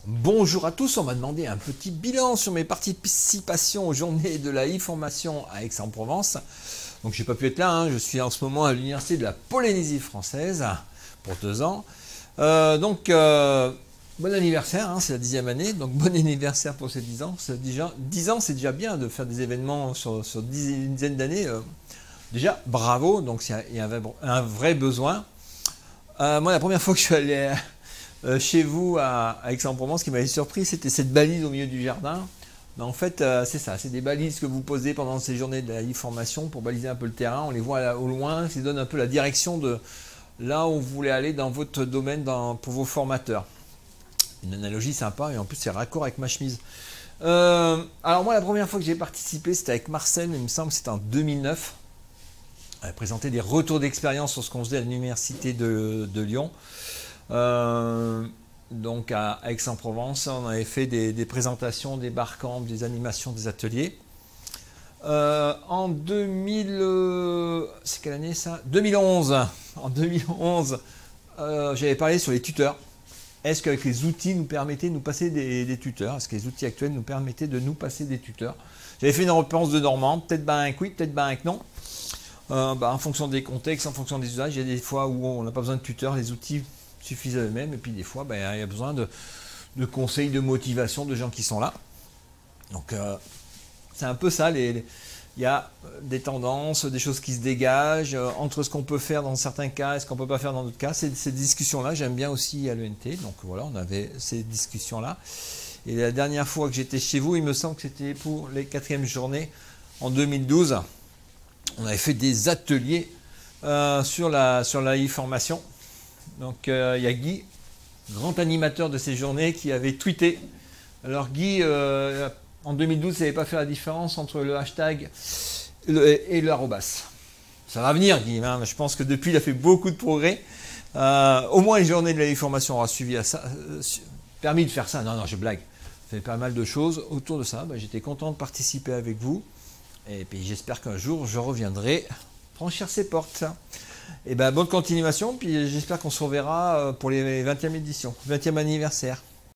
Bonjour à tous, on m'a demandé un petit bilan sur mes participations aux journées de la e-formation à Aix-en-Provence. Donc j'ai pas pu être là, je suis en ce moment à l'université de la Polynésie française pour 2 ans. Bon anniversaire, c'est la 10e année, donc bon anniversaire pour ces 10 ans. 10 ans, c'est déjà bien de faire des événements sur une dizaine d'années. Déjà, bravo, donc il y a un vrai besoin. Moi, la première fois que je suis allé chez vous à Aix-en-Provence, ce qui m'avait surpris, c'était cette balise au milieu du jardin. Mais en fait, c'est ça, c'est des balises que vous posez pendant ces journées de la e-formation pour baliser un peu le terrain. On les voit au loin, ça donne un peu la direction de là où vous voulez aller dans votre domaine pour vos formateurs. Une analogie sympa et en plus c'est raccord avec ma chemise. Alors moi, la première fois que j'ai participé, c'était avec Marcel, il me semble que c'était en 2009. On a présenté des retours d'expérience sur ce qu'on faisait à l'université de Lyon. Donc à Aix-en-Provence, on avait fait des présentations, des barcamps, des animations, des ateliers. En 2000, c'est quelle année ça? 2011. En 2011, j'avais parlé sur les tuteurs. Est-ce qu'avec les outils nous permettaient de nous passer des tuteurs? Est-ce que les outils actuels nous permettaient de nous passer des tuteurs? J'avais fait une réponse de Normand, peut-être ben que oui, peut-être ben que non. En fonction des contextes, en fonction des usages, il y a des fois où on n'a pas besoin de tuteurs, les outils suffisent à eux-mêmes, et puis des fois, il y a besoin de conseils, de motivation, de gens qui sont là. Donc, c'est un peu ça, il y a des tendances, des choses qui se dégagent, entre ce qu'on peut faire dans certains cas et ce qu'on ne peut pas faire dans d'autres cas. Ces discussions-là, j'aime bien aussi à l'ENT, donc voilà, on avait ces discussions-là. Et la dernière fois que j'étais chez vous, il me semble que c'était pour les 4e journées, en 2012, on avait fait des ateliers sur la e-formation. Donc il y a Guy, grand animateur de ces journées, qui avait tweeté. Alors Guy, en 2012, il n'avait pas fait la différence entre le hashtag et l'arrobas. Ça va venir, Guy. Je pense que depuis, il a fait beaucoup de progrès. Au moins, les journées de la e-formation aura suivi à ça, permis de faire ça. Non, je blague. Ça fait pas mal de choses autour de ça. J'étais content de participer avec vous. Et puis j'espère qu'un jour, je reviendrai franchir ces portes. Et bonne continuation, puis j'espère qu'on se reverra pour les 20e éditions, 20e anniversaire.